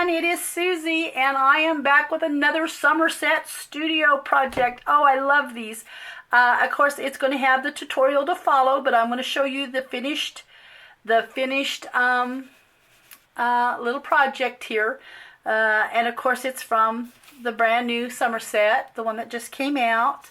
it is Susie, and I am back with another Somerset Studio project. Oh, I love these. Of course, it's going to have the tutorial to follow, but I'm going to show you the finished little project here. And of course, it's from the brand new Somerset, the one that just came out.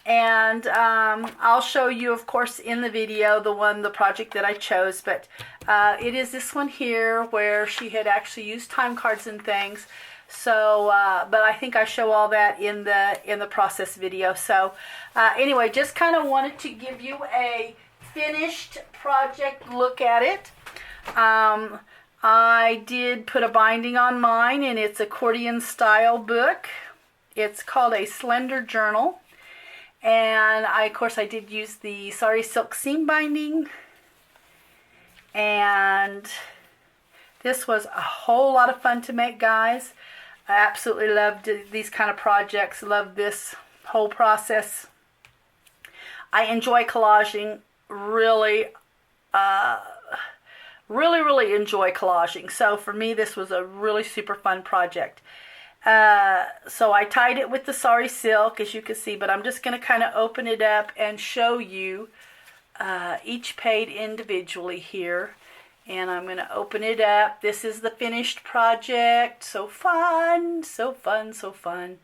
And I'll show you, of course, in the video the project that I chose, but it is this one here where she had actually used time cards and things. So but I think I show all that in the process video. So anyway, just kind of wanted to give you a finished project look at it. I did put a binding on mine, and it's accordion style book. It's called a Slender journal. And of course, I did use the Sari Silk seam binding. And this was a whole lot of fun to make, guys. I absolutely loved these kind of projects. Love this whole process. I enjoy collaging. Really enjoy collaging. So for me, this was a really super fun project. So I tied it with the Sari Silk, as you can see, but I'm just going to kind of open it up and show you each page individually here. And I'm going to open it up. This is the finished project. So fun, so fun, so fun.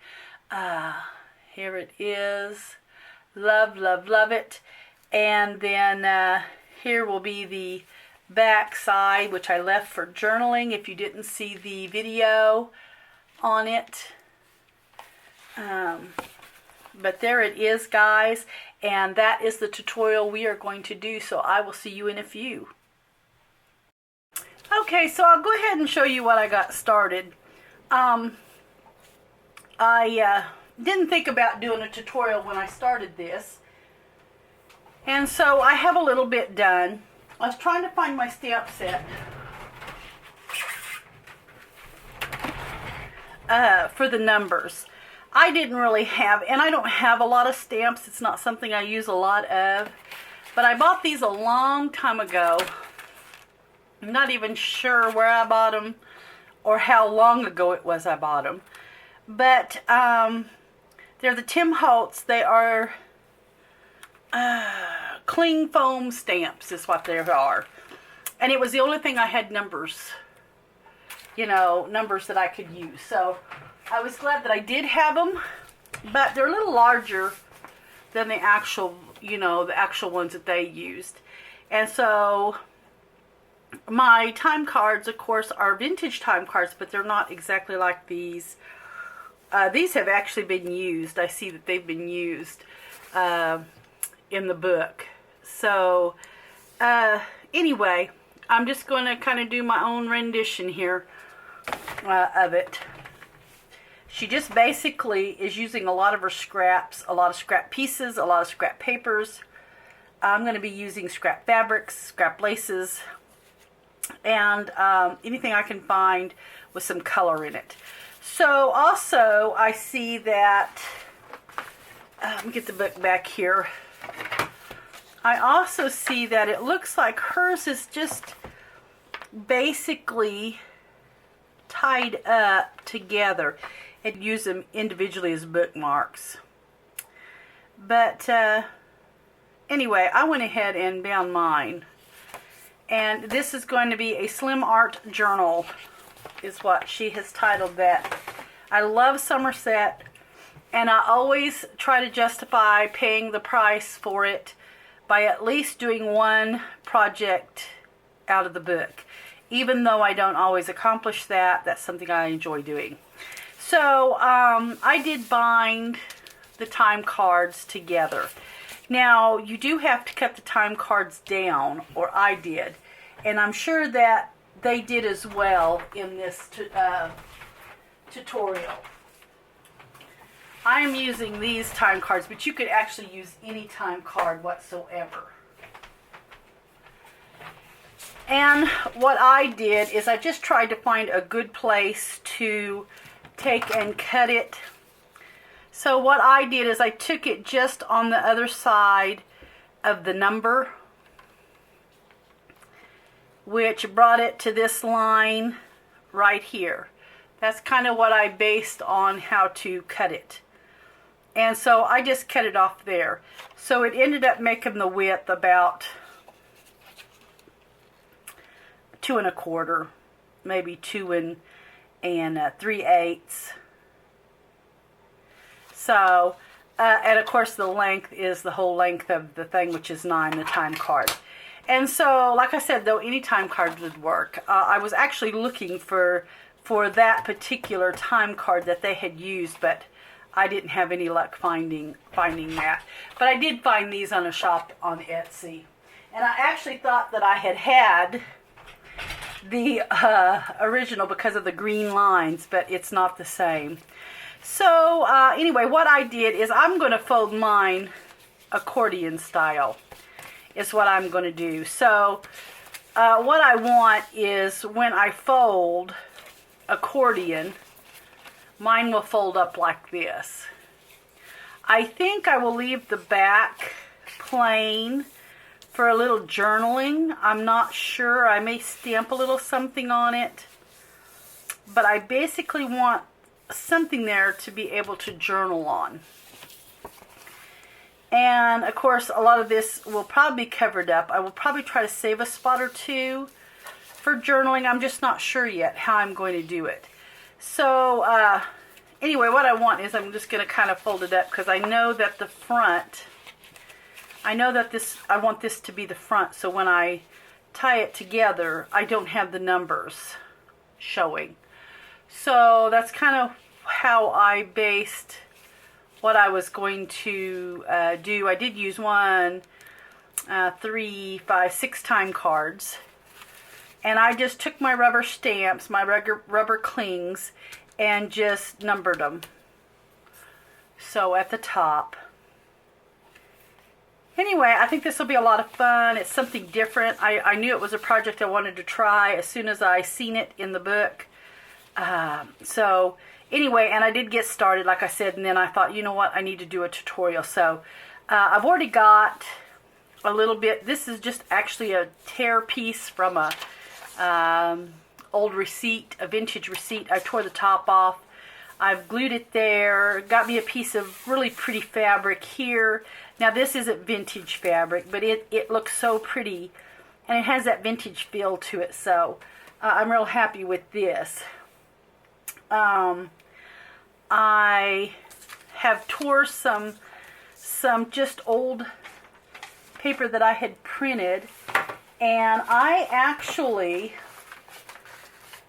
Here it is. Love, love, love it. And then here will be the back side, which I left for journaling if you didn't see the video on it. But there it is, guys, and that is the tutorial we are going to do, so I will see you in a few. Okay, so I'll go ahead and show you what I got started. I didn't think about doing a tutorial when I started this, and so I have a little bit done. I was trying to find my stamp set for the numbers. I didn't really have, and I don't have a lot of stamps. It's not something I use a lot of, but I bought these a long time ago. I'm not even sure where I bought them or how long ago it was I bought them, but they're the Tim Holtz. They are cling foam stamps is what they are, and it was the only thing I had numbers, numbers that I could use. So I was glad that I did have them, but they're a little larger than the actual, the actual ones that they used. And so my time cards, of course, are vintage time cards, but they're not exactly like these. These have actually been used. I see that they've been used in the book. So anyway, I'm just going to kind of do my own rendition here of it. She just basically is using a lot of her scraps, a lot of scrap pieces, a lot of scrap papers. I'm going to be using scrap fabrics, scrap laces, and anything I can find with some color in it. So also I see that, let me get the book back here. I also see that it looks like hers is just basically tied up together, and use them individually as bookmarks. But anyway, I went ahead and bound mine, and this is going to be a Slim Art Journal is what she has titled that. I love Somerset, and I always try to justify paying the price for it by at least doing one project out of the book. Even though I don't always accomplish that, that's something I enjoy doing. So I did bind the time cards together. Now, you do have to cut the time cards down, or I did, and I'm sure that they did as well in this tutorial. I am using these time cards, but you could actually use any time card whatsoever. And what I did is I just tried to find a good place to take and cut it. So what I did is I took it just on the other side of the number, which brought it to this line right here. That's kind of what I based on how to cut it. And so I just cut it off there. So it ended up making the width about 2 1/4, maybe 2 3/8. So, and of course the length is the whole length of the thing, which is 9, the time card. And so, like I said, though, any time card would work. I was actually looking for that particular time card that they had used, but I didn't have any luck finding that. But I did find these on a shop on Etsy. And I actually thought that I had the original because of the green lines, but it's not the same. So anyway, what I did is I'm going to fold mine accordion style is what I'm going to do. So what I want is when I fold accordion, mine will fold up like this. I think I will leave the back plain for a little journaling. I'm not sure. I may stamp a little something on it. But I basically want something there to be able to journal on. And of course, a lot of this will probably be covered up. I will probably try to save a spot or two for journaling. I'm just not sure yet how I'm going to do it. So anyway, what I want is I'm just going to kind of fold it up because I know that the front, I want this to be the front, so when I tie it together, I don't have the numbers showing. So that's kind of how I based what I was going to do. I did use 1, 3, 5, 6 time cards. And I just took my rubber stamps, my rubber clings, and just numbered them. So at the top. Anyway, I think this will be a lot of fun. It's something different. I knew it was a project I wanted to try as soon as I seen it in the book. So anyway, and I did get started, like I said, and then I thought, you know what, I need to do a tutorial. So I've already got a little bit. This is just actually a tear piece from a old receipt, a vintage receipt. I tore the top off. I've glued it there. Got me a piece of really pretty fabric here. Now this isn't vintage fabric, but it looks so pretty, and it has that vintage feel to it. So I'm real happy with this. I have tore some just old paper that I had printed, and I actually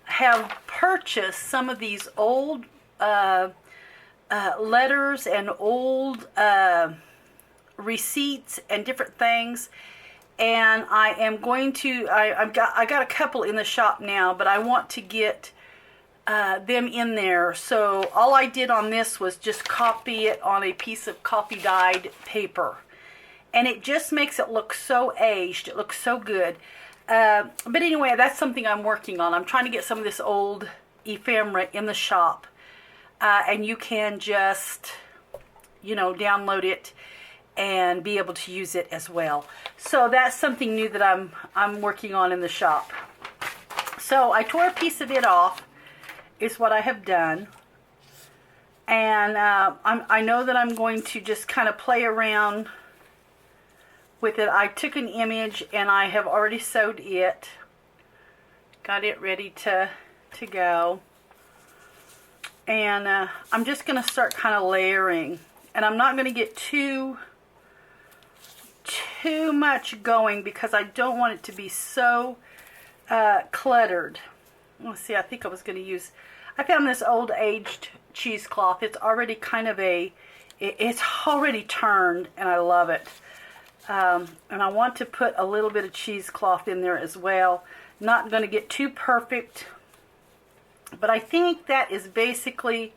have purchased some of these old letters and old receipts and different things, and I am going to I got a couple in the shop now, but I want to get them in there. So all I did on this was just copy it on a piece of copy dyed paper, and it just makes it look so aged. It looks so good. But anyway, that's something I'm working on. I'm trying to get some of this old ephemera in the shop, and you can just, you know, download it and be able to use it as well. So that's something new that I'm working on in the shop. So I tore a piece of it off, is what I have done, and I know that I'm going to just kind of play around with it. I took an image and I have already sewed it, got it ready to go, and I'm just going to start kind of layering, and I'm not going to get too much going because I don't want it to be so cluttered. Let's see, I think I was going to use, I found this old aged cheesecloth. It's already kind of it's already turned, and I love it. And I want to put a little bit of cheesecloth in there as well. Not going to get too perfect, but I think that is basically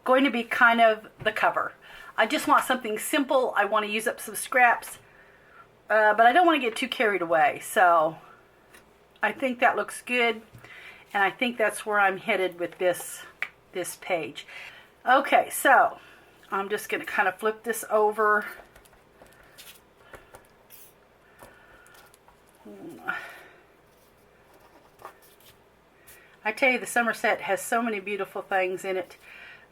going to be kind of the cover. I just want something simple. I want to use up some scraps, but I don't want to get too carried away. So I think that looks good. And I think that's where I'm headed with this page. Okay, so I'm just going to kind of flip this over. I tell you, the Somerset has so many beautiful things in it.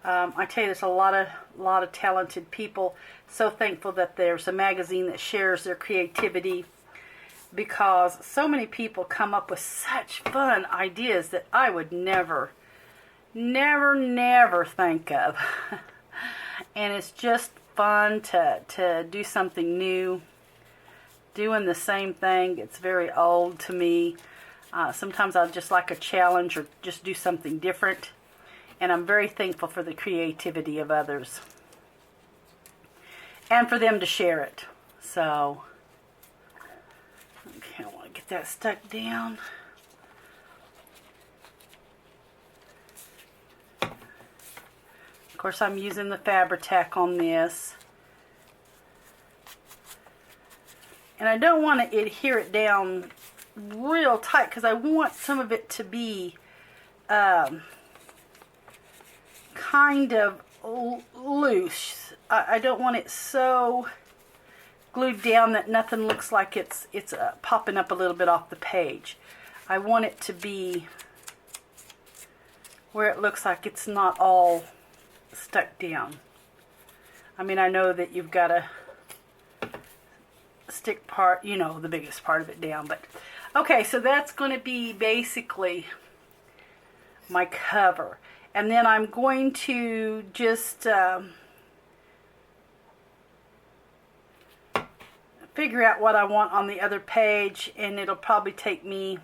I tell you, there's a lot of talented people. So thankful that there's a magazine that shares their creativity, because so many people come up with such fun ideas that I would never think of. And it's just fun to do something new. Doing the same thing, it's very old to me. Sometimes I'd just like a challenge or just do something different. And I'm very thankful for the creativity of others. And for them to share it. So, okay, I want to get that stuck down. Of course, I'm using the Fabri-Tac on this. And I don't want to adhere it down real tight because I want some of it to be kind of loose. I don't want it so glued down that nothing looks like it's popping up a little bit off the page. I want it to be where it looks like it's not all stuck down. I mean, I know that you've got to stick part, you know, the biggest part of it down, but okay, so that's going to be basically my cover. And then I'm going to just figure out what I want on the other page, and it'll probably take me,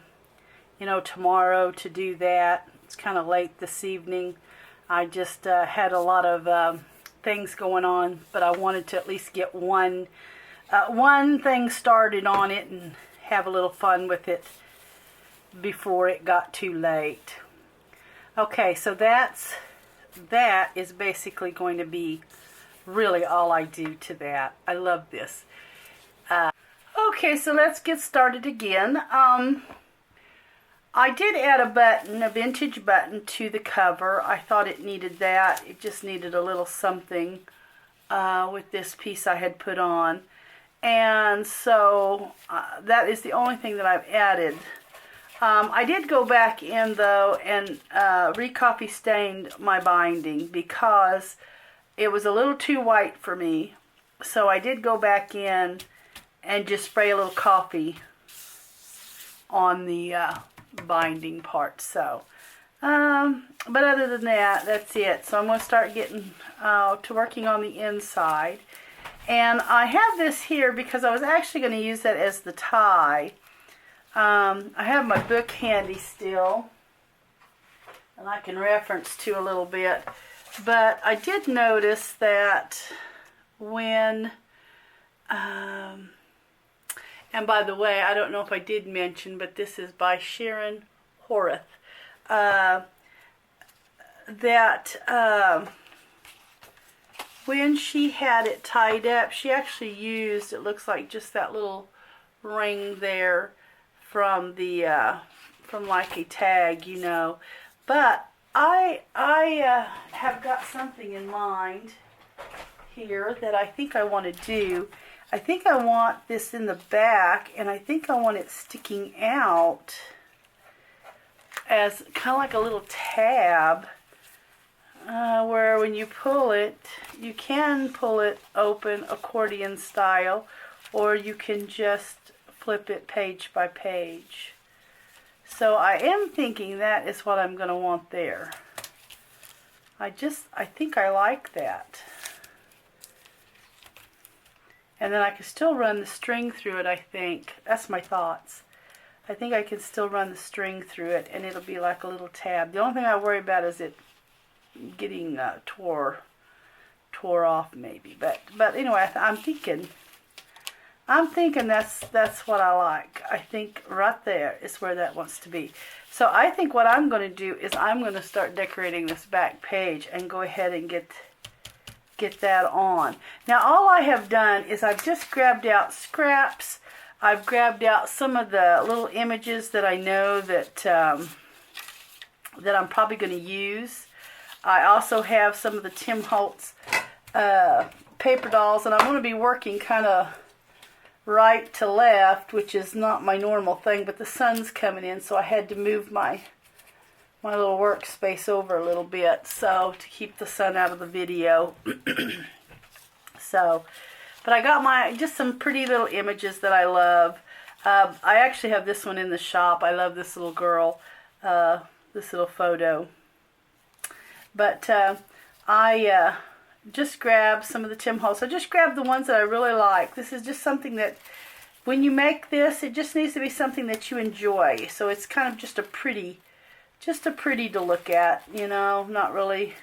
you know, tomorrow to do that. It's kind of late this evening. I just had a lot of things going on, but I wanted to at least get one thing started on it and have a little fun with it before it got too late. Okay, so that is basically going to be really all I do to that. I love this. Okay, so let's get started again. I did add a button, a vintage button, to the cover. I thought it needed that. It just needed a little something with this piece I had put on. And so that is the only thing that I've added. I did go back in, though, and re-coffee stained my binding because it was a little too white for me. So I did go back in and just spray a little coffee on the binding part. So, but other than that, that's it. So I'm going to start getting to working on the inside. And I have this here because I was actually going to use that as the tie. I have my book handy still, and I can reference to a little bit. But I did notice that when, and by the way, I don't know if I did mention, but this is by Sharon Hoerth, that when she had it tied up, she actually used, it looks like, just that little ring there from the from like a tag, you know. But I have got something in mind here that I think I want to do. I think I want this in the back, and I think I want it sticking out as kind of like a little tab, where when you pull it, you can pull it open accordion style, or you can just flip it page by page. So I am thinking that is what I'm going to want there. I think I like that. And then I can still run the string through it, I think. That's my thoughts. I think I can still run the string through it, and it'll be like a little tab. The only thing I worry about is it getting tore off, maybe. But anyway, I'm thinking that's what I like. I think right there is where that wants to be. So I think what I'm going to do is I'm going to start decorating this back page and go ahead and get that on. Now all I have done is I've just grabbed out scraps. I've grabbed out some of the little images that I know that that I'm probably going to use. I also have some of the Tim Holtz paper dolls, and I'm going to be working kind of right to left, which is not my normal thing, but the sun's coming in, so I had to move my my little workspace over a little bit, so to keep the sun out of the video. So, but I got just some pretty little images that I love. I actually have this one in the shop. I love this little girl, this little photo. But I just grabbed some of the Tim Holtz. I just grabbed the ones that I really like. This is just something that, when you make this, it just needs to be something that you enjoy. So it's kind of just a pretty to look at, you know, not really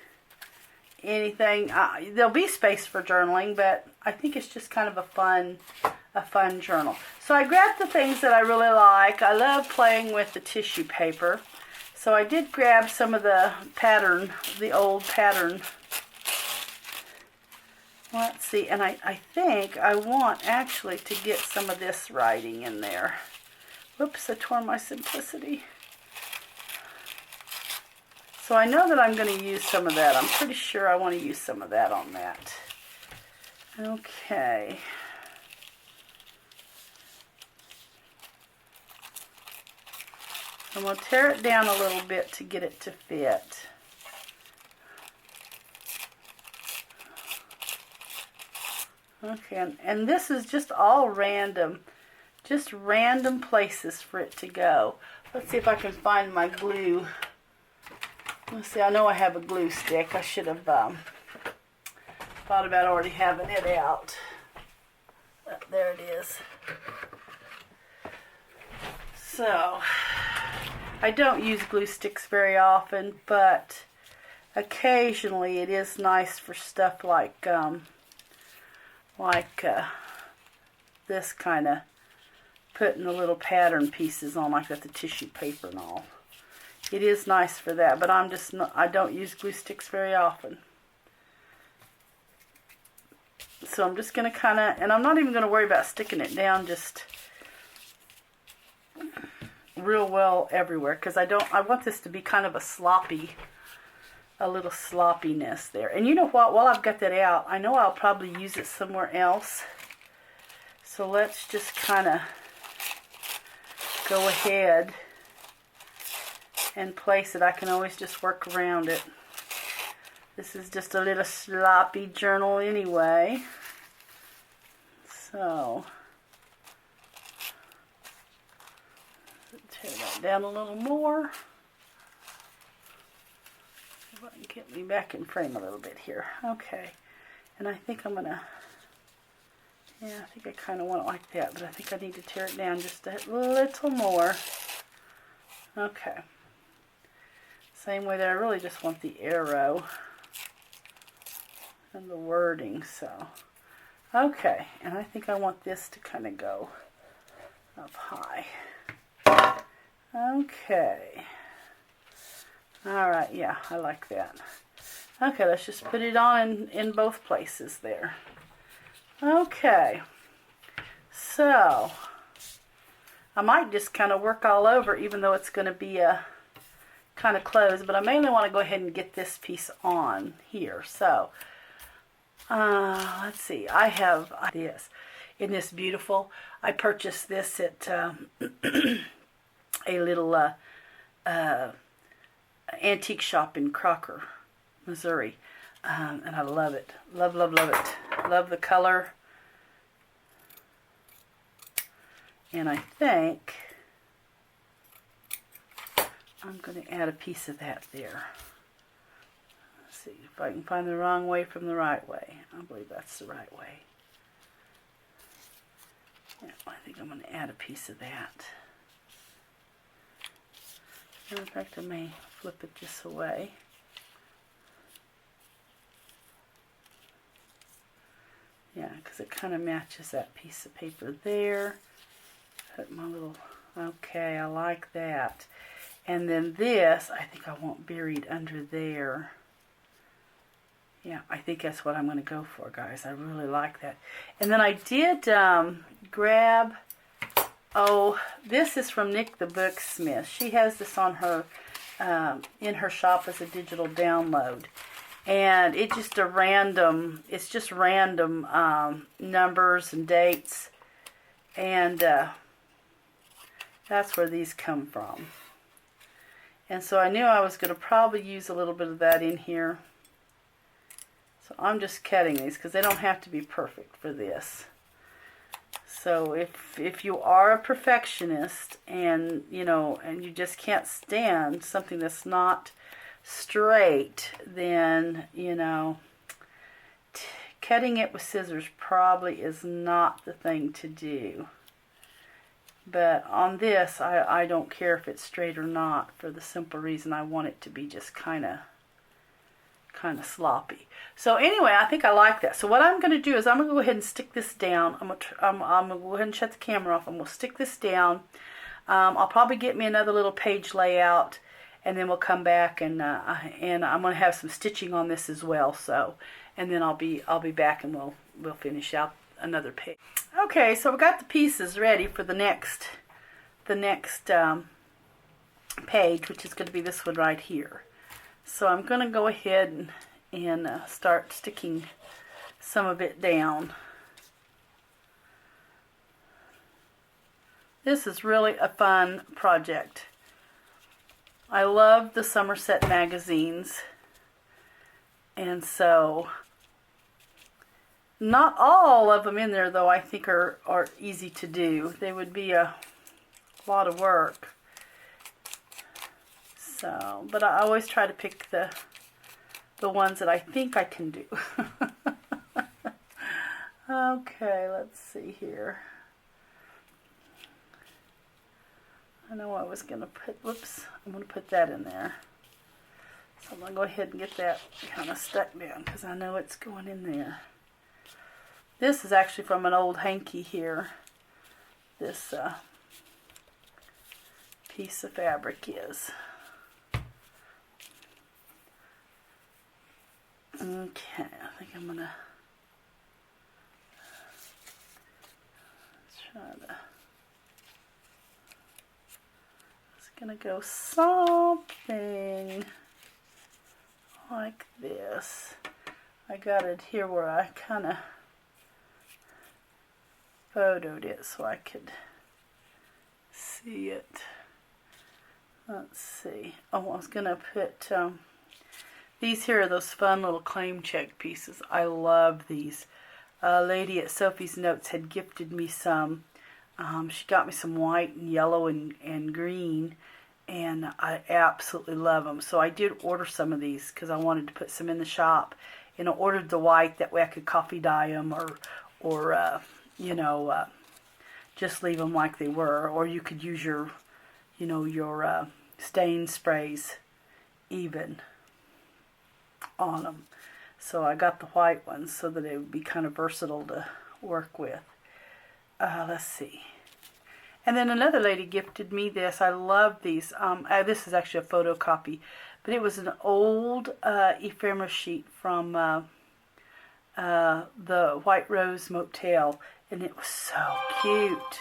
anything. There'll be space for journaling, but I think it's just kind of a fun journal. So I grabbed the things that I really like. I love playing with the tissue paper. So I did grab some of the pattern, the old pattern. Let's see, and I think I want actually to get some of this writing in there. Whoops, I tore my simplicity. So I know that I'm going to use some of that. I'm pretty sure I want to use some of that on that. Okay. I'm going to tear it down a little bit to get it to fit. Okay, and this is just all random. Just random places for it to go. Let's see if I can find my glue. Let's see, I know I have a glue stick. I should have thought about already having it out. There it is. So, I don't use glue sticks very often, but occasionally it is nice for stuff like this kind of putting the little pattern pieces on, like that, the tissue paper and all. It is nice for that, but I don't use glue sticks very often. So I'm just going to kind of, and I'm not even going to worry about sticking it down just real well everywhere, because I want this to be kind of a little sloppiness there. And you know what, while I've got that out, I know I'll probably use it somewhere else. So let's just kind of go ahead and place it. I can always just work around it. This is just a little sloppy journal anyway. So, tear that down a little more. See if I can get me back in frame a little bit here. Okay. And I think I'm going to, I think I kind of want it like that, but I think I need to tear it down just a little more. Okay. Same way that I really just want the arrow and the wording, so. Okay, and I think I want this to kind of go up high. Okay. Alright, yeah, I like that. Okay, let's just put it on in both places there. Okay. So, I might just kind of work all over, even though it's going to be kind of closed, but I mainly want to go ahead and get this piece on here. So, let's see, I have this. Isn't this beautiful? I purchased this at a little antique shop in Crocker, Missouri, and I love it. Love, love, love it. Love the color. And I think I'm going to add a piece of that there. Let's see if I can find the wrong way from the right way. I believe that's the right way. Yeah, I think I'm going to add a piece of that. And in fact, I may flip it this away. Yeah, because it kind of matches that piece of paper there. Put my little, okay, I like that. And then this, I think I want buried under there. Yeah, I think that's what I'm going to go for, guys. I really like that. And then I did grab, this is from Nick the Booksmith. She has this on her, in her shop as a digital download. And it's just random numbers and dates. And that's where these come from. And so I knew I was going to probably use a little bit of that in here. So I'm just cutting these because they don't have to be perfect for this. So if you are a perfectionist and, you know, and you just can't stand something that's not straight, then, you know, cutting it with scissors probably is not the thing to do. But on this, I don't care if it's straight or not, for the simple reason I want it to be just kind of sloppy. So anyway, I think I like that. So what I'm going to do is I'm going to go ahead and stick this down. I'm going to go ahead and shut the camera off. I'm going to stick this down. I'll probably get me another little page layout, and then we'll come back and I'm going to have some stitching on this as well. So, and then I'll be back and we'll finish out another page. Okay, so we got the pieces ready for the next page, which is going to be this one right here. So I'm going to go ahead and start sticking some of it down. This is really a fun project. I love the Somerset magazines, and so not all of them in there, though, I think are easy to do. They would be a lot of work. So, but I always try to pick the ones that I think I can do. Okay, let's see here. I know I was going to put, whoops, I'm going to put that in there. So I'm going to go ahead and get that kind of stuck down because I know it's going in there. This is actually from an old hanky here. This piece of fabric is. Okay, I think I'm going to try to, it's going to go something like this. I got it here where I kind of photoed it so I could see it. Let's see. Oh, I was going to put, these here are those fun little claim check pieces. I love these. A lady at Sophie's Notes had gifted me some. She got me some white and yellow and green, and I absolutely love them. So I did order some of these because I wanted to put some in the shop. And I ordered the white, that way I could coffee dye them or you know, just leave them like they were. Or you could use your, you know, your stain sprays even on them. So I got the white ones so that it would be kind of versatile to work with. Let's see. And then another lady gifted me this. I love these. This is actually a photocopy, but it was an old ephemera sheet from the White Rose Motel, and it was so cute.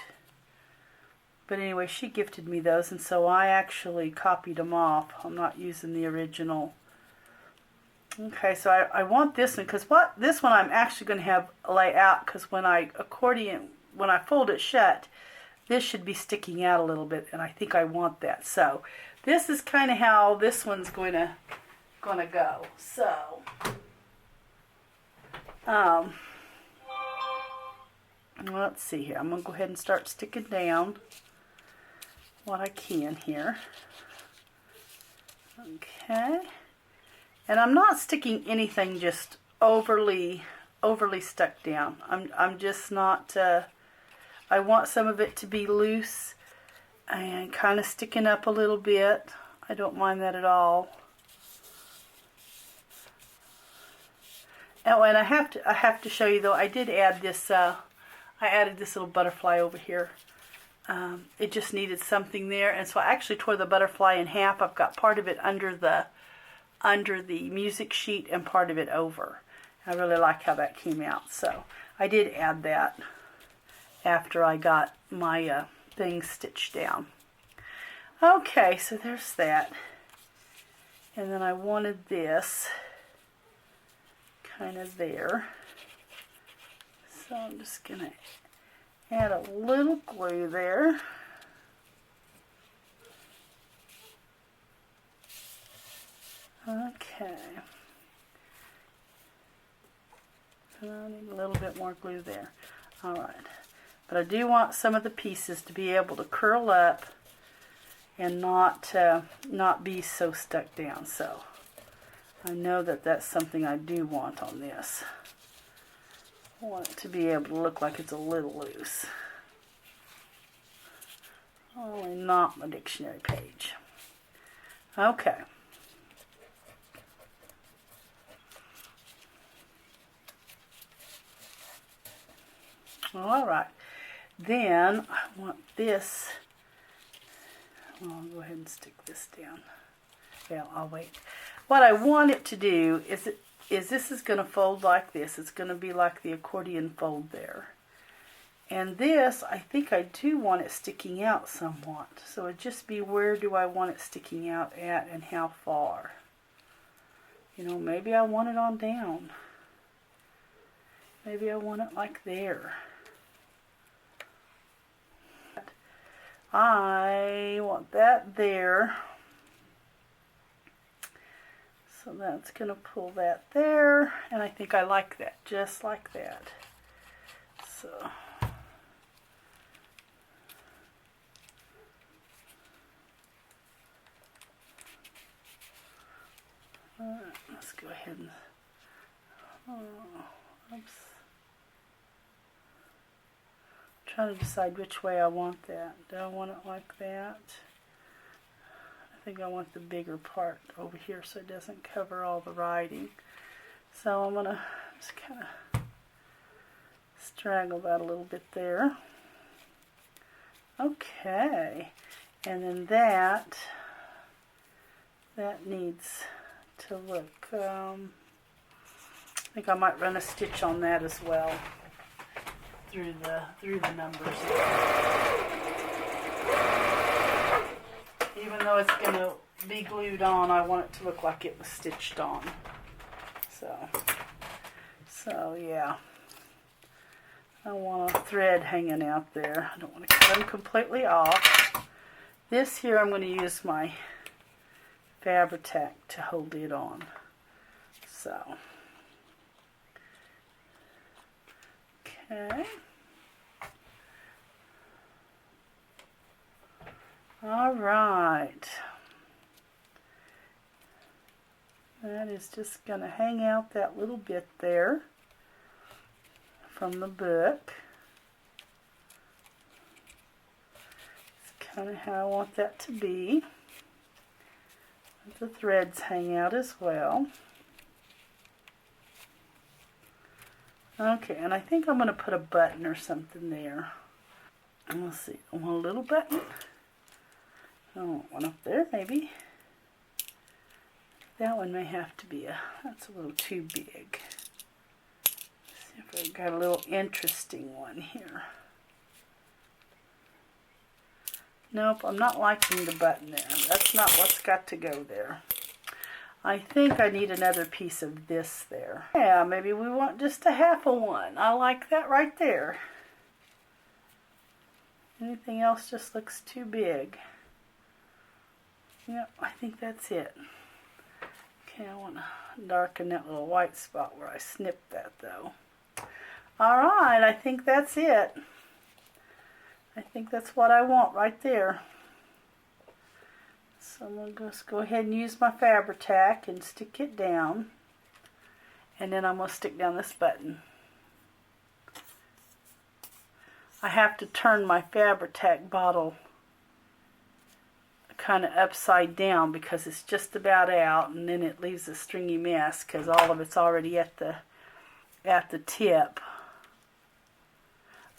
But anyway, she gifted me those, and so I actually copied them off. I'm not using the original. Okay, so I want this one, because this one I'm actually going to have lay out, because when I fold it shut, this should be sticking out a little bit, and I think I want that. So this is kind of how this one's going to go. So let's see here. I'm going to go ahead and start sticking down what I can here. Okay. And I'm not sticking anything just overly stuck down. I'm just not, I want some of it to be loose and kind of sticking up a little bit. I don't mind that at all. Oh, and I have to show you though, I did add this, I added this little butterfly over here. It just needed something there, and so I actually tore the butterfly in half. I've got part of it under the music sheet and part of it over. I really like how that came out, so I did add that after I got my things stitched down. Okay, so there's that. And then I wanted this kind of there. So I'm just going to add a little glue there. Okay. And I need a little bit more glue there. All right. But I do want some of the pieces to be able to curl up and not be so stuck down. So I know that that's something I do want on this. I want it to be able to look like it's a little loose. Only not my dictionary page. Okay. All right. Then I want this. I'll go ahead and stick this down. Yeah, I'll wait. What I want it to do is this is going to fold like this. It's going to be like the accordion fold there. And this, I think I do want it sticking out somewhat. So it'd just be, where do I want it sticking out at and how far? You know, maybe I want it on down. Maybe I want it like there. I want that there. So that's going to pull that there. And I think I like that, just like that. So let's go ahead and, oops. Trying to decide which way I want that. Do I want it like that? I think I want the bigger part over here so it doesn't cover all the writing. So I'm going to just kind of straggle that a little bit there. Okay. And then that needs to look, I think I might run a stitch on that as well. Through the numbers. Even though it's going to be glued on, I want it to look like it was stitched on. So yeah. I want a thread hanging out there. I don't want to cut them completely off. This here, I'm going to use my Fabri-Tac to hold it on. So. Okay. All right. That is just going to hang out that little bit there from the book. It's kind of how I want that to be. Let the threads hang out as well. Okay, and I think I'm going to put a button or something there. And let's see, I want a little button. I want one up there, maybe. That one may have to be that's a little too big. Let's see if I've got a little interesting one here. Nope, I'm not liking the button there. That's not what's got to go there. I think I need another piece of this there. Yeah, maybe we want just a half of one. I like that right there. Anything else just looks too big. Yep, I think that's it. Okay, I want to darken that little white spot where I snipped that though. Alright, I think that's it. I think that's what I want right there. So I'm going to just go ahead and use my Fabri-Tac and stick it down. And then I'm going to stick down this button. I have to turn my Fabri-Tac bottle kind of upside down because it's just about out, and then it leaves a stringy mess because all of it's already at the tip.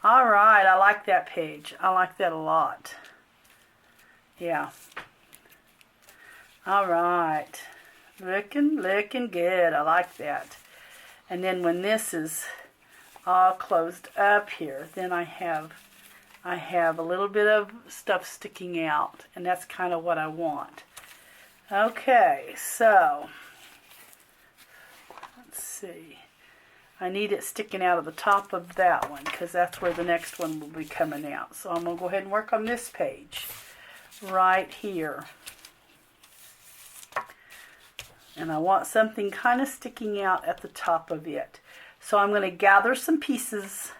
Alright, I like that page. I like that a lot. Yeah. Alright. Looking good. I like that. And then when this is all closed up here, then I have a little bit of stuff sticking out, and that's kind of what I want. Okay, so let's see. I need it sticking out of the top of that one because that's where the next one will be coming out. So I'm going to go ahead and work on this page right here. And I want something kind of sticking out at the top of it. So I'm going to gather some pieces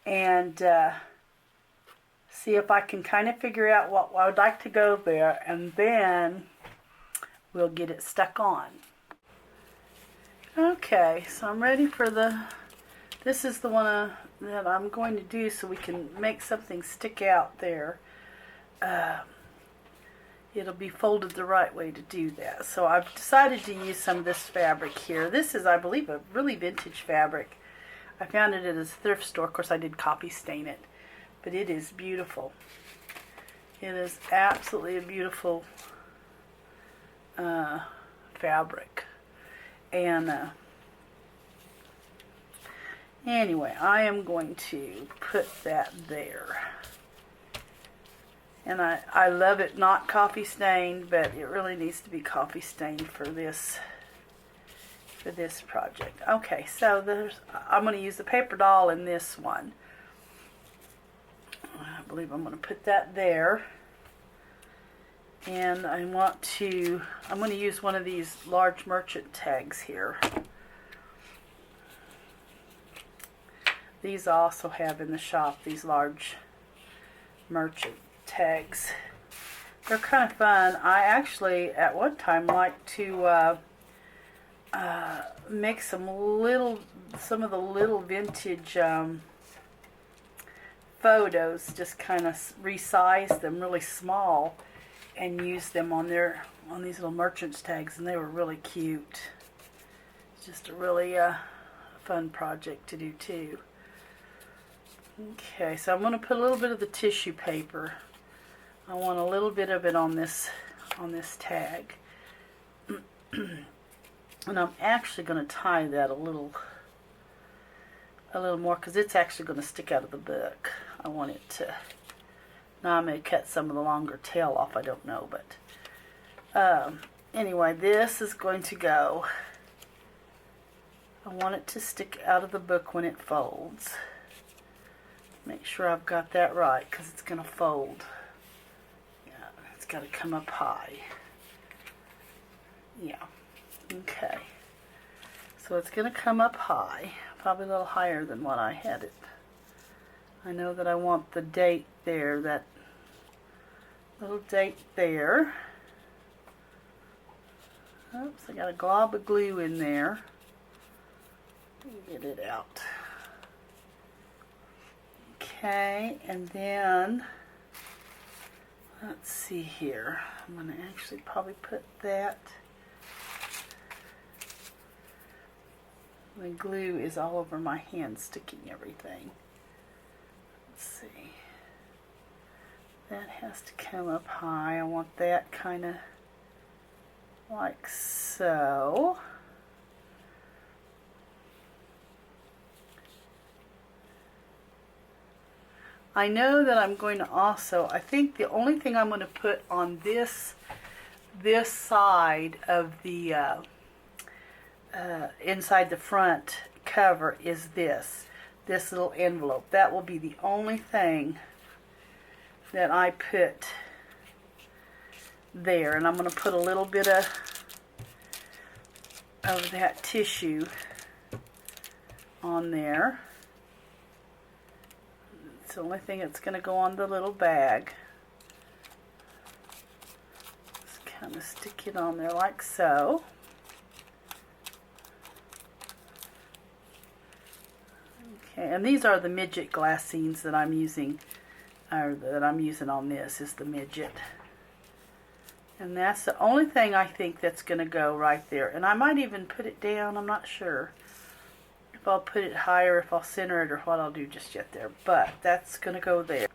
and see if I can kind of figure out what I would like to go there, and then we'll get it stuck on. Okay, so I'm ready for this is the one that I'm going to do so we can make something stick out there. It'll be folded the right way to do that. So I've decided to use some of this fabric here. This is, I believe, a really vintage fabric. I found it at a thrift store. Of course, I did copy stain it, but it is beautiful. It is absolutely a beautiful fabric. And anyway, I am going to put that there. And I love it not coffee stained, but it really needs to be coffee stained for this project. Okay, so I'm going to use the paper doll in this one. I believe I'm going to put that there. And I'm going to use one of these large merchant tags here. These I also have in the shop, these large merchant tags. They're kind of fun. I actually at one time liked to make some of the little vintage photos, just kind of resize them really small and use them on these little merchant's tags, and they were really cute. It's just a really fun project to do too. Okay, so I'm going to put a little bit of the tissue paper. I want a little bit of it on this tag. And I'm actually going to tie that a little more, because it's actually going to stick out of the book. I want it to. Now I may cut some of the longer tail off, I don't know, but anyway, this is going to go. I want it to stick out of the book when it folds. Make sure I've got that right, because it's going to fold. Yeah, it's got to come up high. Yeah. Okay. So it's going to come up high, probably a little higher than what I had it. I know that I want the date there, that little date there. Oops, I got a glob of glue in there. Get it out. Okay, and then let's see here. I'm going to actually probably put that. The glue is all over my hand, sticking everything. Let's see. That has to come up high. I want that kind of like so. I know that I'm going to also, I think the only thing I'm going to put on this side of the inside the front cover is this little envelope. That will be the only thing that I put there, and I'm going to put a little bit of that tissue on there. It's the only thing that's going to go on the little bag. Just kind of stick it on there like so. Okay, and these are the midget glassines that I'm using, or that I'm using on this is the midget. And that's the only thing I think that's going to go right there. And I might even put it down, I'm not sure if I'll put it higher, if I'll center it, or what I'll do just yet there. But that's going to go there.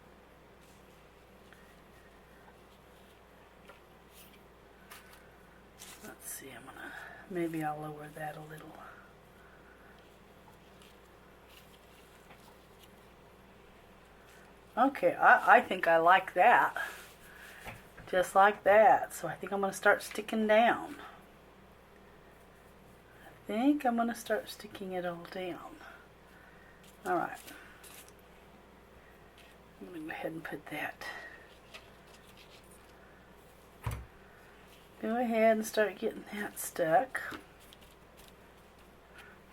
Let's see, maybe I'll lower that a little. Okay, I think I like that. Just like that. So I think I'm going to start sticking down. I think I'm going to start sticking it all down. Alright. I'm going to go ahead and put that go ahead and start getting that stuck.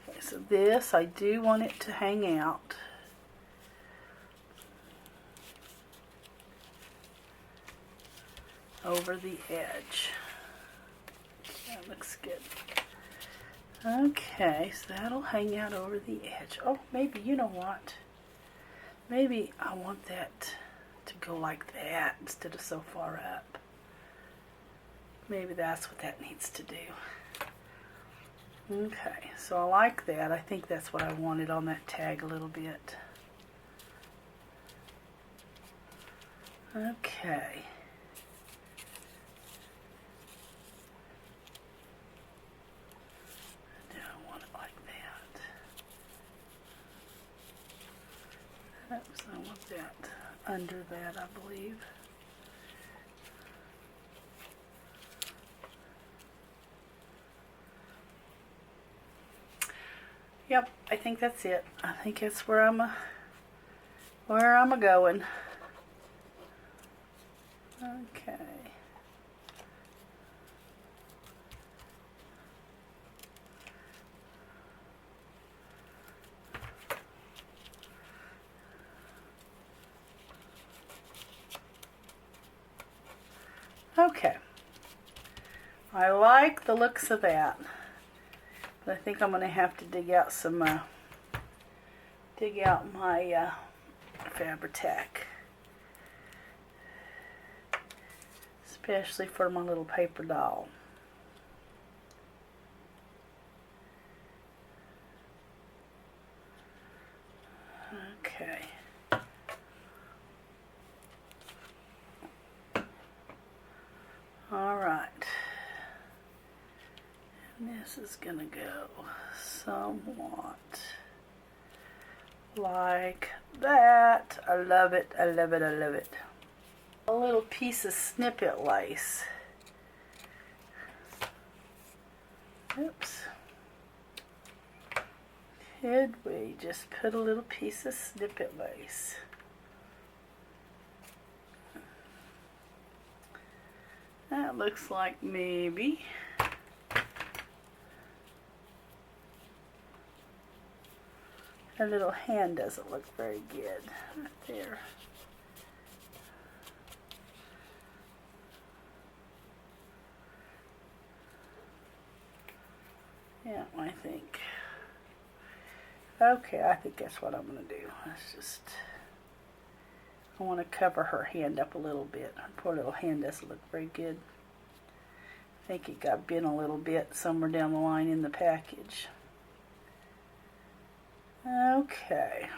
Okay, so this, I do want it to hang out. Over the edge. That looks good. Okay, so that'll hang out over the edge. Oh, maybe, you know what? Maybe I want that to go like that instead of so far up. Maybe that's what that needs to do. Okay, so I like that. I think that's what I wanted on that tag a little bit. Okay. I want it like that. Oops, I want that under that, I believe. Yep, I think that's it. I think it's where I'm going. Okay. Okay. I like the looks of that. I think I'm going to have to dig out my Fabri-Tac, especially for my little paper doll. Okay. All right. This is going to go somewhat like that. I love it, I love it, I love it. A little piece of snippet lace. Oops. Could we just put a little piece of snippet lace? That looks like maybe. Her little hand doesn't look very good right there. Yeah, I think. Okay, I think that's what I'm going to do. Let's just, I want to cover her hand up a little bit. Her poor little hand doesn't look very good. I think it got bent a little bit somewhere down the line in the package. Okay.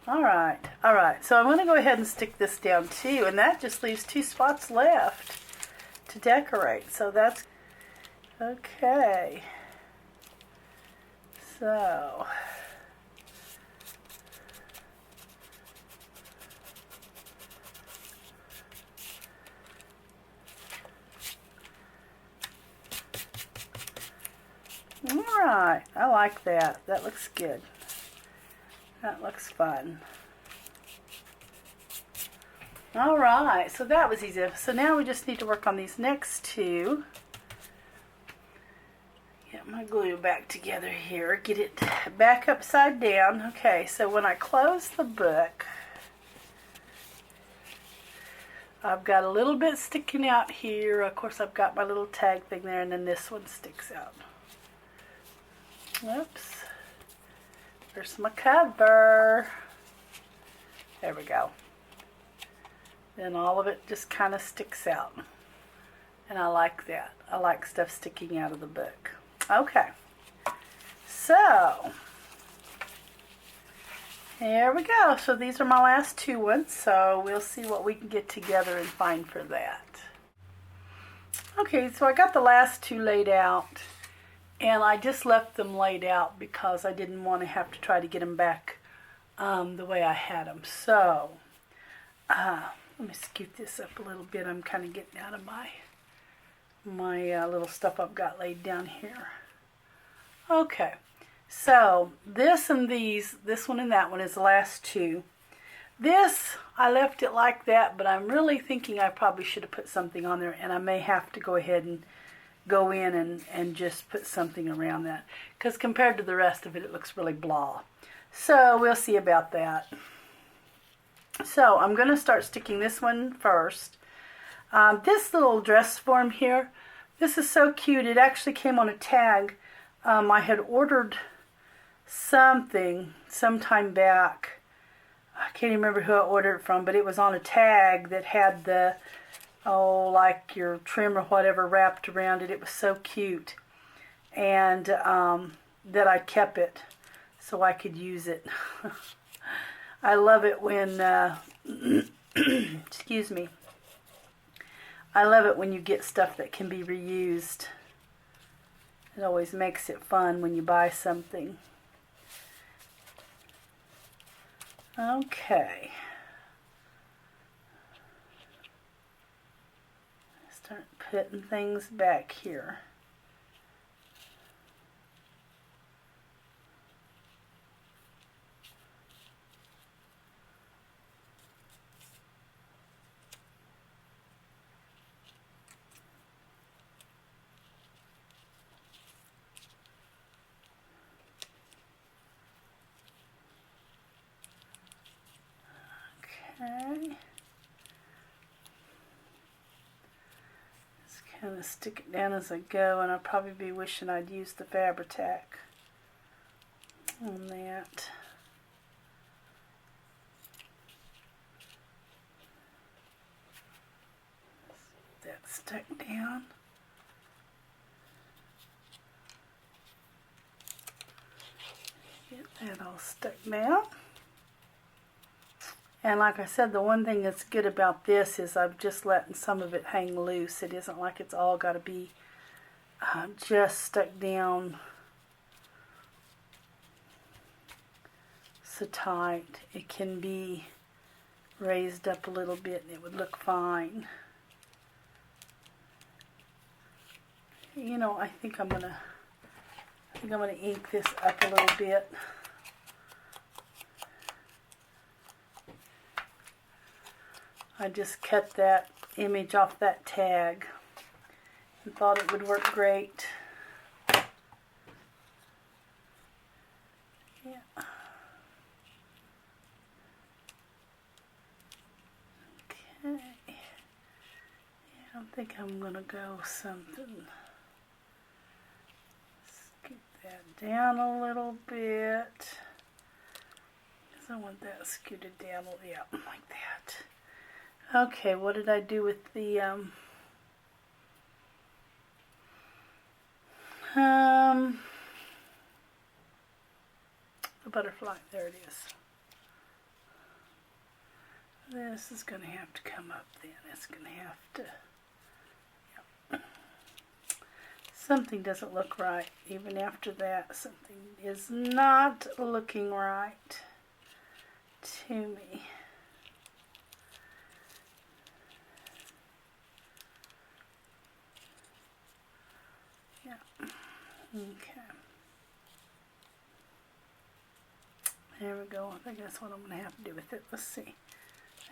Alright, so I'm going to go ahead and stick this down too, and that just leaves 2 spots left to decorate. So that's okay. So alright, I like that. That looks good. That looks fun. Alright, so that was easy. So now we just need to work on these next 2. Get my glue back together here. Get it back upside down. Okay, so when I close the book, I've got a little bit sticking out here. Of course, I've got my little tag thing there, and then this one sticks out. Oops. There's my cover. There we go. Then all of it just kind of sticks out. And I like that. I like stuff sticking out of the book. Okay. So, here we go. So these are my last 2 ones. So we'll see what we can get together and find for that. Okay, so I got the last 2 laid out. And I just left them laid out because I didn't want to have to try to get them back the way I had them. So, let me scoot this up a little bit. I'm kind of getting out of my little stuff I've got laid down here. Okay, so this and these, this one and that one is the last 2. This, I left it like that, but I'm really thinking I probably should have put something on there, and I may have to go ahead and go in and just put something around that, because compared to the rest of it, it looks really blah. So we'll see about that. So I'm going to start sticking this one first. This little dress form here, this is so cute. It actually came on a tag. I had ordered something sometime back. I can't remember who I ordered it from, but it was on a tag that had the, like your trim or whatever wrapped around it. It was so cute. And that I kept it so I could use it. I love it when, excuse me. I love it when you get stuff that can be reused. It always makes it fun when you buy something. Okay. Start putting things back here. Okay. Just kind of stick it down as I go, and I'll probably be wishing I'd used the Fabri-Tac on that. That stuck down. Get that all stuck down. And like I said, the one thing that's good about this is I've just letting some of it hang loose. It isn't like it's all got to be just stuck down so tight. It can be raised up a little bit and it would look fine. You know, I think I'm gonna ink this up a little bit. I just cut that image off that tag and thought it would work great. Yeah. Okay. Yeah, I think I'm gonna go something. Scoot that down a little bit. Because I want that scooted down, yeah, like that. Okay, what did I do with the butterfly? There it is. This is going to have to come up then. It's going to have to, yep. Something doesn't look right. Even after that, something is not looking right to me. Okay. There we go. I think that's what I'm going to have to do with it. Let's see.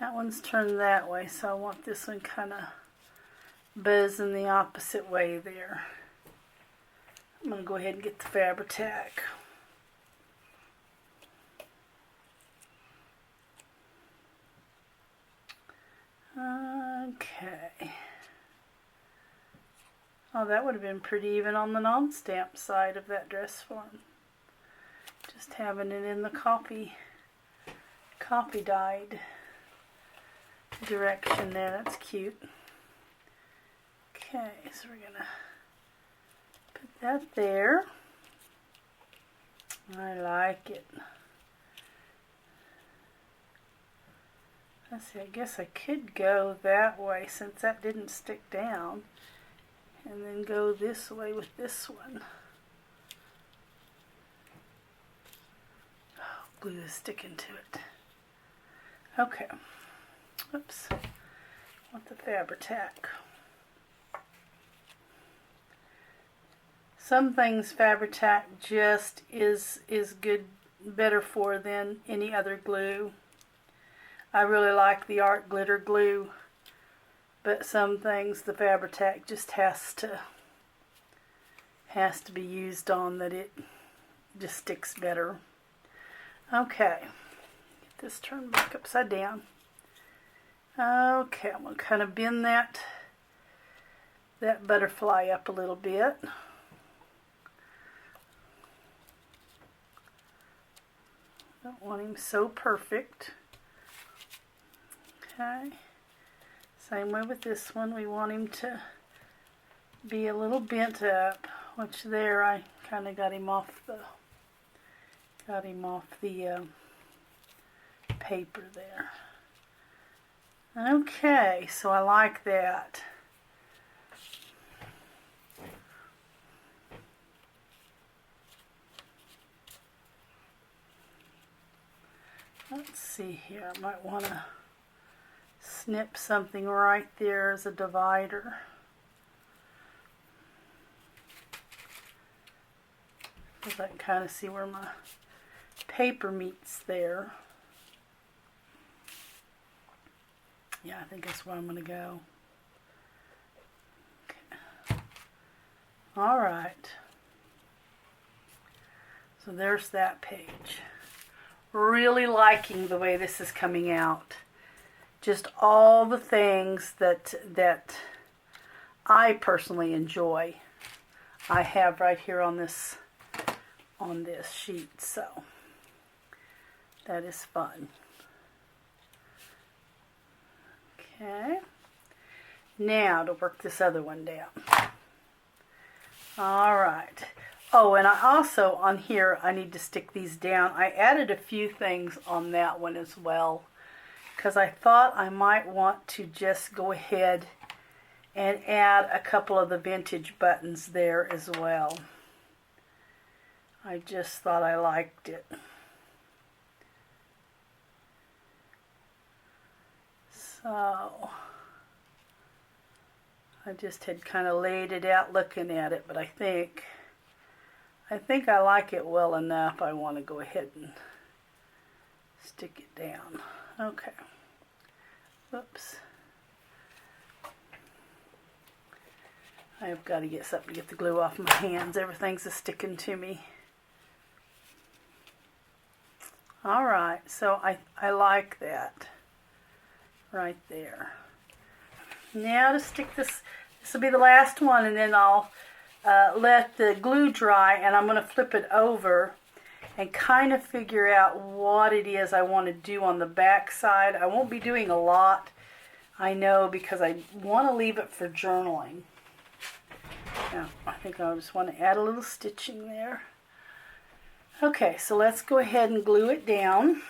That one's turned that way, so I want this one kind of buzzing the opposite way there. I'm going to go ahead and get the Fabri-Tac. Okay. Oh, that would have been pretty even on the non-stamp side of that dress form. Just having it in the copy dyed direction there. That's cute. Okay, so we're gonna put that there. I like it. Let's see, I guess I could go that way since that didn't stick down. And then go this way with this one. Oh, glue is sticking to it. Okay. Oops. I want the Fabri-Tac. Some things Fabri-Tac just is good, better for than any other glue. I really like the art glitter glue, but some things the Fabri-Tac just has to be used on, that it just sticks better. Okay, get this turned back upside down. Okay, I'm going to kind of bend that butterfly up a little bit. Don't want him so perfect. Okay, same way with this one. We want him to be a little bent up, which there I kind of got him off the paper there. Okay, so I like that. Let's see here, I might want to snip something right there as a divider. Because I can kind of see where my paper meets there. Yeah, I think that's where I'm going to go. Okay. All right. So there's that page. Really liking the way this is coming out. Just all the things that I personally enjoy, I have right here on this sheet. So that is fun. Okay. Now to work this other one down. All right. Oh, and I also, on here, I need to stick these down. I added a few things on that one as well, because I thought I might want to just go ahead and add a couple of the vintage buttons there as well. I just thought I liked it. So I just had kind of laid it out looking at it, but I think I like it well enough. I want to go ahead and stick it down. Okay. Whoops. I've got to get something to get the glue off my hands. Everything's a sticking to me. Alright, so I like that right there. Now to stick this will be the last one, and then I'll let the glue dry, and I'm going to flip it over and kind of figure out what it is I want to do on the back side. I won't be doing a lot, I know, because I want to leave it for journaling. Now, I think I just want to add a little stitching there. Okay, so let's go ahead and glue it down.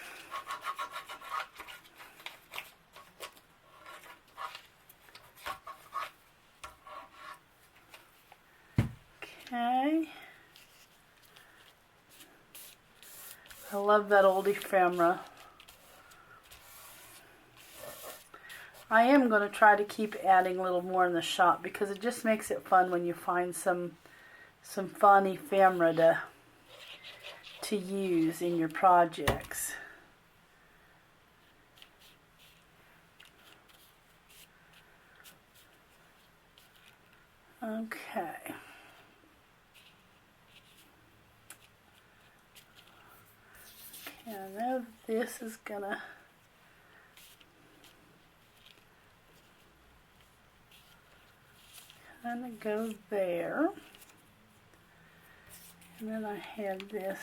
Okay. I love that old ephemera. I am going to try to keep adding a little more in the shop, because it just makes it fun when you find some fun ephemera to use in your projects. Okay. I know this is gonna kind of go there, and then I had this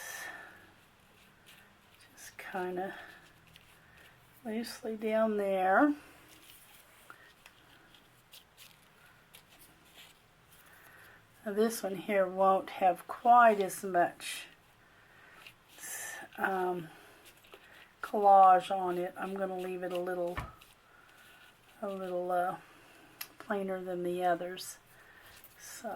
just kind of loosely down there. Now this one here won't have quite as much collage on it. I'm going to leave it a little plainer than the others. So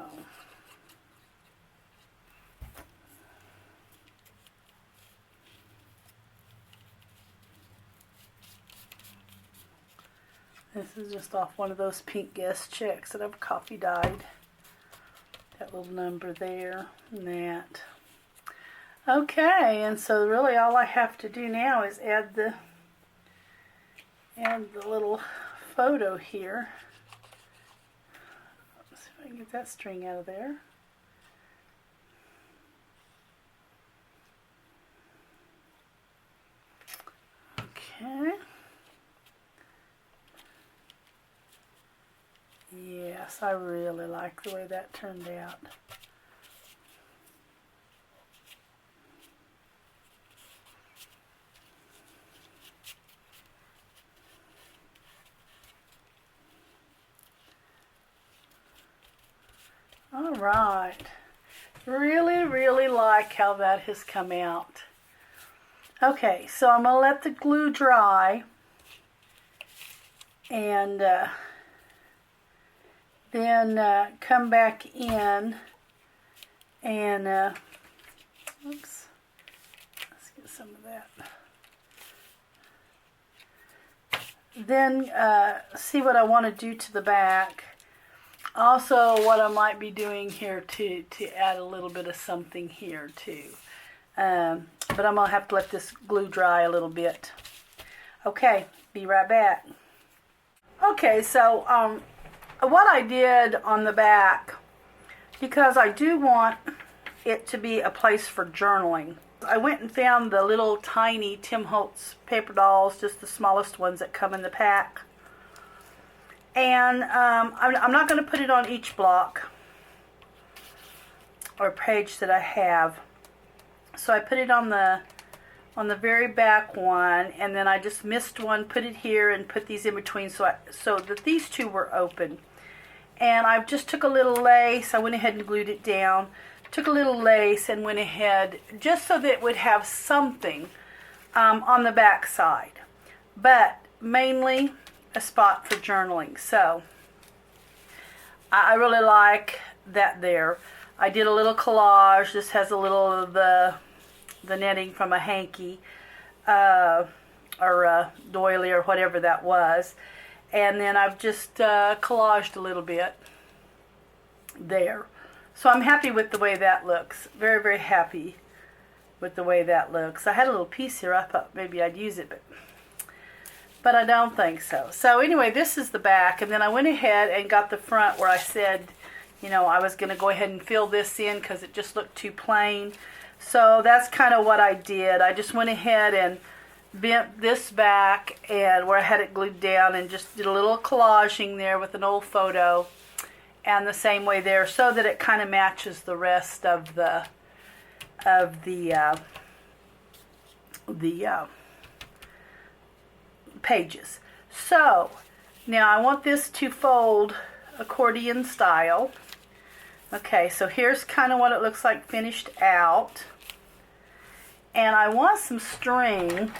this is just off one of those pink guest checks that I've coffee dyed. That little number there and that. Okay, and so really all I have to do now is add the And the little photo here. Let's see if I can get that string out of there. Okay. Yes, I really like the way that turned out. All right. Really, really like how that has come out. Okay, so I'm going to let the glue dry. And then come back in and, oops, let's get some of that. Then see what I want to do to the back. Also, what I might be doing here to add a little bit of something here too. But I'm going to have to let this glue dry a little bit. Okay, be right back. Okay, so what I did on the back, because I do want it to be a place for journaling, I went and found the little tiny Tim Holtz paper dolls, just the smallest ones that come in the pack. And I'm not going to put it on each block or page that I have. So I put it on the very back one, and then I just missed one, put it here, and put these in between so that these two were open. And I just took a little lace. I went ahead and glued it down. Took a little lace and went ahead just so that it would have something on the back side. But mainly a spot for journaling. So I really like that there. I did a little collage. This has a little of the netting from a hanky or a doily or whatever that was. And then I've just collaged a little bit there. So I'm happy with the way that looks. Very, very happy with the way that looks. I had a little piece here. I thought maybe I'd use it, but I don't think so. So anyway, this is the back. And then I went ahead and got the front where I said, you know, I was going to go ahead and fill this in because it just looked too plain. So that's kind of what I did. I just went ahead and bent this back and where I had it glued down and just did a little collaging there with an old photo. And the same way there, so that it kind of matches the rest of the pages. So now I want this to fold accordion style. Okay, so here's kind of what it looks like finished out. And I want some string.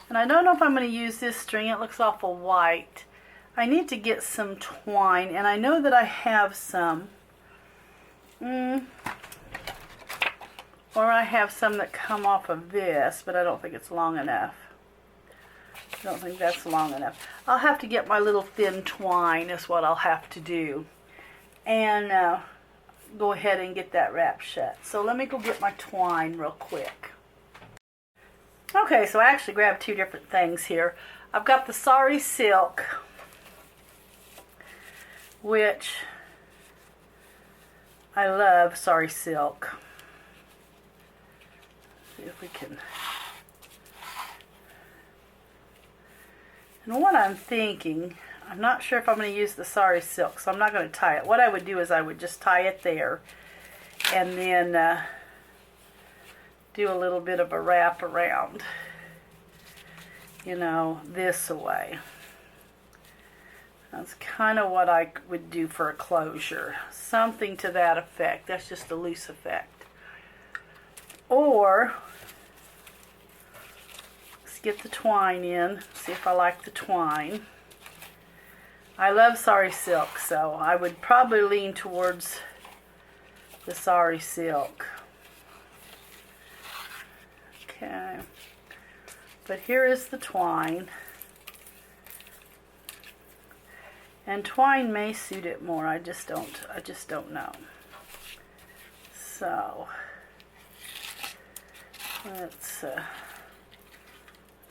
And I don't know if I'm going to use this string. It looks awful white. I need to get some twine, and I know that I have some. Or I have some that come off of this, but I don't think it's long enough. I don't think that's long enough. I'll have to get my little thin twine is what I'll have to do. And go ahead and get that wrapped shut. So let me go get my twine real quick. Okay, so I actually grabbed two different things here. I've got the sari silk, which I love sari silk. See if we can. And what I'm thinking, I'm not sure if I'm going to use the sari silk, so I'm not going to tie it. What I would do is I would just tie it there and then do a little bit of a wrap around, you know, this way. That's kind of what I would do for a closure. Something to that effect. That's just a loose effect. Or, let's get the twine in. See if I like the twine. I love sari silk, so I would probably lean towards the sari silk. Okay. But here is the twine. And twine may suit it more. I just don't know. So let's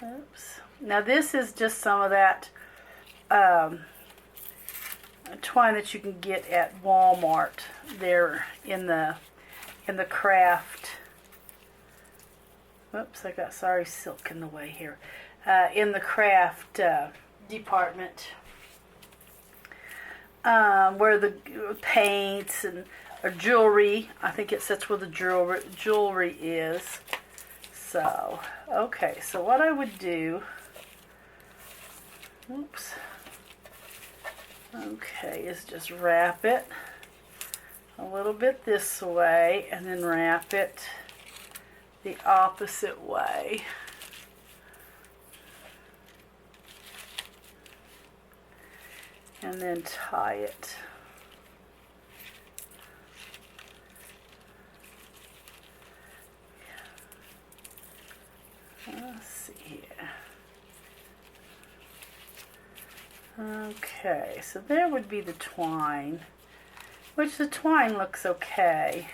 Oops. Now this is just some of that twine that you can get at Walmart. There in the craft. Whoops, I got sorry silk in the way here. In the craft department, where the paints and or jewelry. I think that's where the jewelry is. So, okay, so what I would do, oops, okay, is just wrap it a little bit this way and then wrap it the opposite way. And then tie it. Let's see here. Okay, so there would be the twine, which the twine looks okay.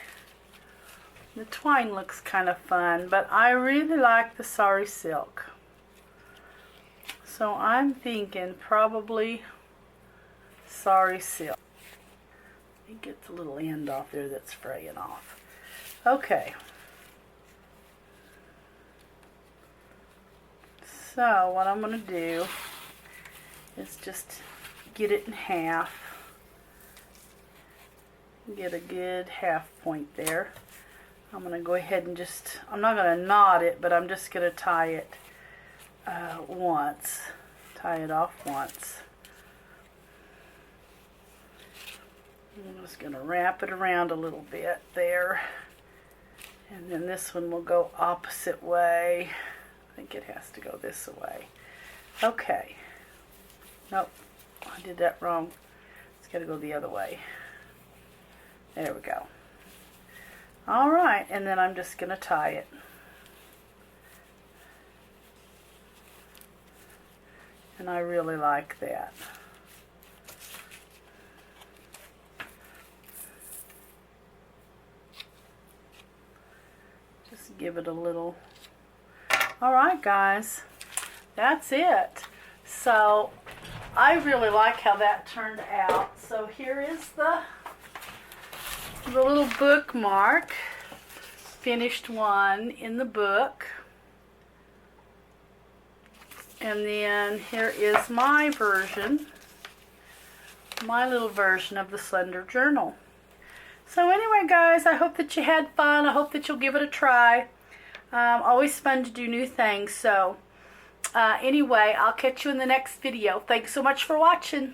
The twine looks kind of fun, but I really like the sari silk. So I'm thinking probably sari silk. Let me get the little end off there that's fraying off. Okay. So what I'm going to do is just get it in half. Get a good half point there. I'm going to go ahead and just, I'm not going to knot it, but I'm just going to tie it once. Tie it off once. I'm just going to wrap it around a little bit there. And then this one will go opposite way. I think it has to go this way. Okay. Nope, I did that wrong. It's got to go the other way. There we go. All right, and then I'm just going to tie it. And I really like that. Just give it a little. All right, guys, that's it. So I really like how that turned out. So here is the little bookmark, finished one in the book. And then here is my version, my little version of the Slender journal. So anyway, guys, I hope that you had fun. I hope that you'll give it a try. Always fun to do new things. So anyway, I'll catch you in the next video. Thanks so much for watching.